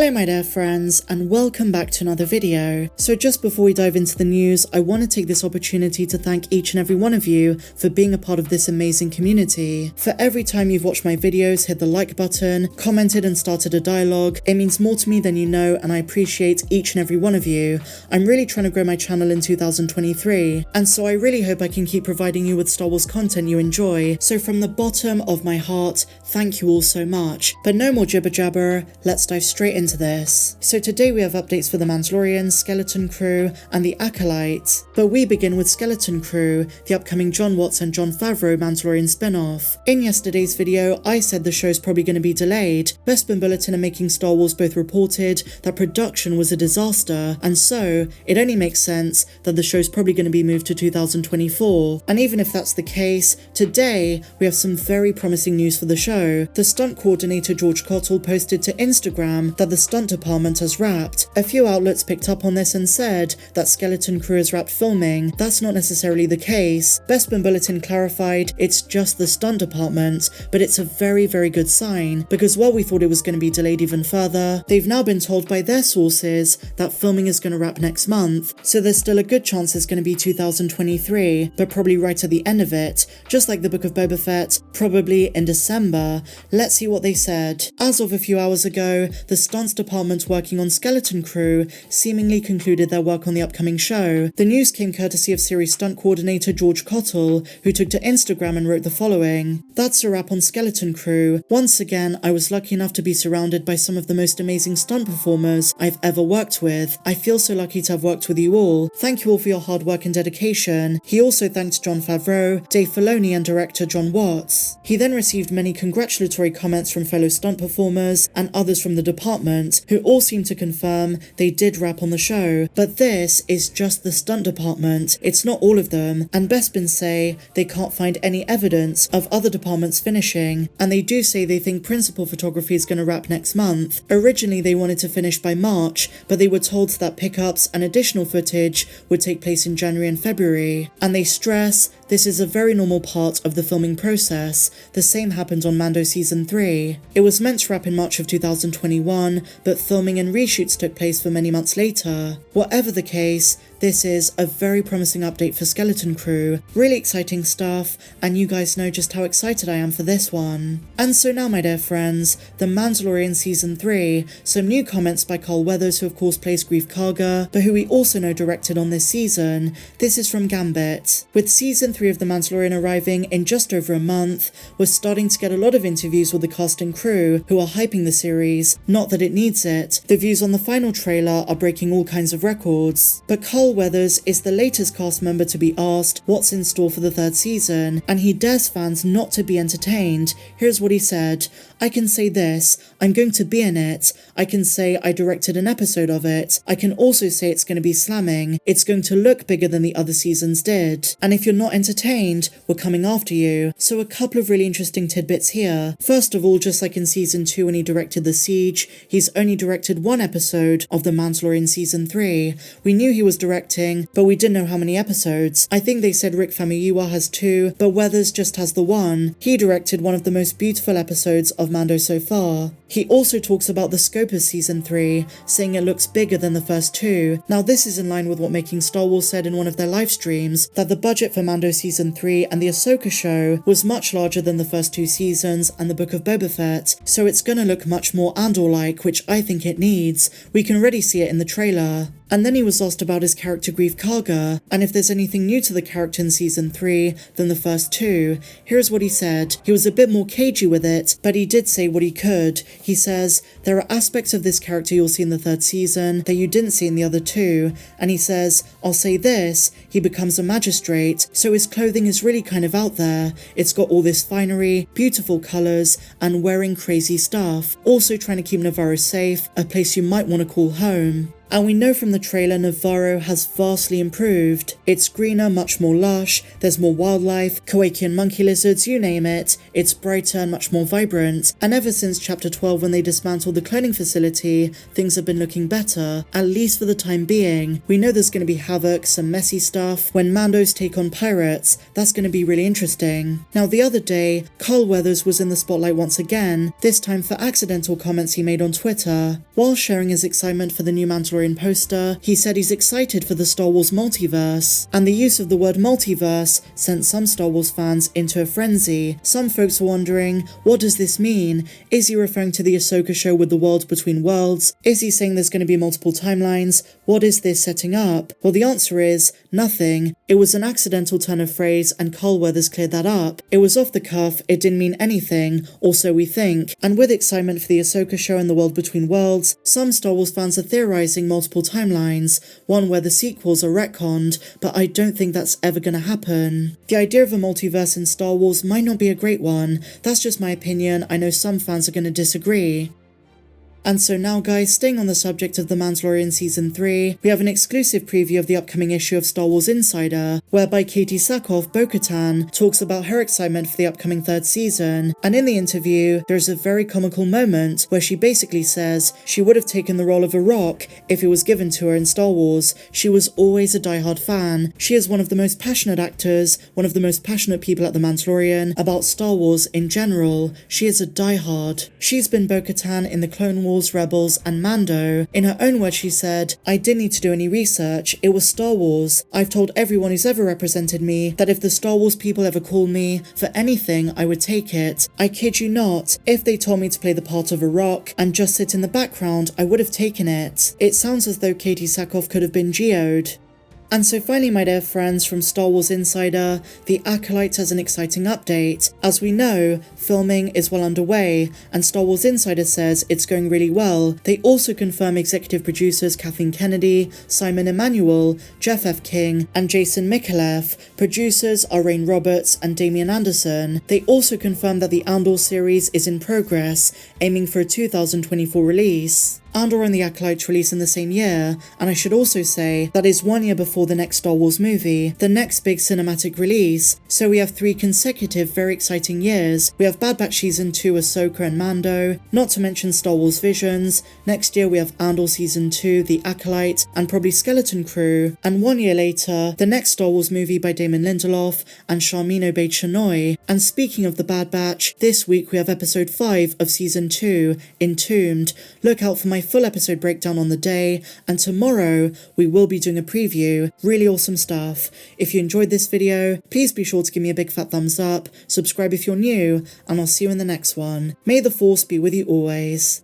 Hello my dear friends, and welcome back to another video. So just before we dive into the news, I want to take this opportunity to thank each and every one of you for being a part of this amazing community. For every time you've watched my videos, hit the like button, commented and started a dialogue, it means more to me than you know, and I appreciate each and every one of you. I'm really trying to grow my channel in 2023, and so I really hope I can keep providing you with Star Wars content you enjoy. So from the bottom of my heart, thank you all so much. But no more jibber jabber, let's dive straight into this. So today we have updates for the Mandalorian, Skeleton Crew, and the Acolyte. But we begin with Skeleton Crew, the upcoming Jon Watts and Jon Favreau Mandalorian spin-off. In yesterday's video, I said the show's probably going to be delayed. Bespin Bulletin and Making Star Wars both reported that production was a disaster, and so it only makes sense that the show's probably going to be moved to 2024. And even if that's the case, today we have some very promising news for the show. The stunt coordinator George Cottle posted to Instagram that the stunt department has wrapped. A few outlets picked up on this and said that Skeleton Crew has wrapped filming. That's not necessarily the case. Bespin Bulletin clarified it's just the stunt department, but it's a very good sign, because while we thought it was going to be delayed even further, they've now been told by their sources that filming is going to wrap next month, so there's still a good chance it's going to be 2023, but probably right at the end of it, just like the Book of Boba Fett, probably in December. Let's see what they said. As of a few hours ago, the stunts department working on Skeleton Crew seemingly concluded their work on the upcoming show. The news came courtesy of series stunt coordinator George Cottle, who took to Instagram and wrote the following: "That's a wrap on Skeleton Crew. Once again, I was lucky enough to be surrounded by some of the most amazing stunt performers I've ever worked with. I feel so lucky to have worked with you all. Thank you all for your hard work and dedication." He also thanked Jon Favreau, Dave Filoni and director Jon Watts. He then received many congratulatory comments from fellow stunt performers and others from the department, who all seemed to confirm they did wrap on the show. But this is just the stunt department, it's not all of them, and Bespin say they can't find any evidence of other departments finishing, and they do say they think principal photography is going to wrap next month. Originally they wanted to finish by March, but they were told that pickups and additional footage would take place in January and February, and they stress this is a very normal part of the filming process. The same happened on Mando Season 3. It was meant to wrap in March of 2021, but filming and reshoots took place for many months later. Whatever the case, this is a very promising update for Skeleton Crew. Really exciting stuff, and you guys know just how excited I am for this one. And so now, my dear friends, The Mandalorian Season 3. Some new comments by Carl Weathers, who of course plays Greef Karga, but who we also know directed on this season. This is from Gambit. With Season 3 of The Mandalorian arriving in just over a month, we're starting to get a lot of interviews with the cast and crew who are hyping the series. Not that it needs it. The views on the final trailer are breaking all kinds of records. But Carl Weathers is the latest cast member to be asked what's in store for the third season, and he dares fans not to be entertained. Here's what he said: "I can say this, I'm going to be in it. I can say I directed an episode of it. I can also say it's going to be slamming. It's going to look bigger than the other seasons did. And if you're not entertained, we're coming after you." So a couple of really interesting tidbits here. First of all, just like in Season 2 when he directed The Siege, he's only directed one episode of The Mandalorian Season 3. We knew he was directing, but we didn't know how many episodes. I think they said Rick Famuyiwa has 2, but Weathers just has the 1. He directed one of the most beautiful episodes of Mando so far. He also talks about the scope of Season 3, saying it looks bigger than the first 2. Now this is in line with what Making Star Wars said in one of their live streams, that the budget for Mando Season 3 and the Ahsoka show was much larger than the first 2 seasons and the Book of Boba Fett, so it's gonna look much more Andor-like, which I think it needs. We can already see it in the trailer. And then he was asked about his character Greef Karga, and if there's anything new to the character in Season 3 than the first 2. Here's what he said. He was a bit more cagey with it, but he did say what he could. He says, "There are aspects of this character you'll see in the third season that you didn't see in the other 2, and he says, I'll say this, he becomes a magistrate, so his clothing is really kind of out there. It's got all this finery, beautiful colours, and wearing crazy stuff. Also trying to keep Navarro safe, a place you might want to call home." And we know from the trailer Navarro has vastly improved. It's greener, much more lush, there's more wildlife, Kowakian monkey lizards, you name it. It's brighter and much more vibrant. And ever since chapter 12 when they dismantled the cloning facility, things have been looking better, at least for the time being. We know there's going to be havoc, some messy stuff. When Mandos take on pirates, that's going to be really interesting. Now the other day, Carl Weathers was in the spotlight once again, this time for accidental comments he made on Twitter. While sharing his excitement for the new Mandalorian poster, he said he's excited for the Star Wars multiverse. And the use of the word multiverse sent some Star Wars fans into a frenzy. Some folks were wondering, what does this mean? Is he referring to the Ahsoka show with the world between worlds? Is he saying there's going to be multiple timelines? What is this setting up? Well, the answer is nothing. It was an accidental turn of phrase and Carl Weathers cleared that up. It was off the cuff, it didn't mean anything, or so we think. And with excitement for the Ahsoka show and the world between worlds, some Star Wars fans are theorizing multiple timelines, one where the sequels are retconned, but I don't think that's ever going to happen. The idea of a multiverse in Star Wars might not be a great one. That's just my opinion. I know some fans are going to disagree. And so now guys, staying on the subject of The Mandalorian Season 3, we have an exclusive preview of the upcoming issue of Star Wars Insider, whereby Katee Sackhoff, Bo-Katan, talks about her excitement for the upcoming third season, and in the interview, there is a very comical moment where she basically says she would have taken the role of a rock if it was given to her in Star Wars. She was always a diehard fan. She is one of the most passionate actors, one of the most passionate people at The Mandalorian, about Star Wars in general. She is a diehard. She's been Bo-Katan in the Clone Wars, Rebels, and Mando. In her own words, she said, "I didn't need to do any research. It was Star Wars. I've told everyone who's ever represented me that if the Star Wars people ever called me for anything, I would take it. I kid you not. If they told me to play the part of a rock and just sit in the background, I would have taken it." It sounds as though Katee Sackhoff could have been Geode. And so finally, my dear friends, from Star Wars Insider, the Acolyte has an exciting update. As we know, filming is well underway, and Star Wars Insider says it's going really well. They also confirm executive producers Kathleen Kennedy, Simon Emanuel, Jeff F. King, and Jason Micallef. Producers are Rain Roberts and Damian Anderson. They also confirm that the Andor series is in progress, aiming for a 2024 release. Andor and the Acolyte release in the same year, and I should also say that is 1 year before the next Star Wars movie, the next big cinematic release, so we have 3 consecutive very exciting years. We have Bad Batch Season 2, Ahsoka and Mando, not to mention Star Wars Visions. Next year we have Andor Season 2, The Acolyte, and probably Skeleton Crew, and 1 year later, the next Star Wars movie by Damon Lindelof and Charmin Obaid-Chinoy. And speaking of the Bad Batch, this week we have episode 5 of Season 2, Entombed. Look out for my full episode breakdown on the day, and tomorrow we will be doing a preview. Really awesome stuff. If you enjoyed this video, please be sure to give me a big fat thumbs up, subscribe if you're new, and I'll see you in the next one. May the Force be with you always.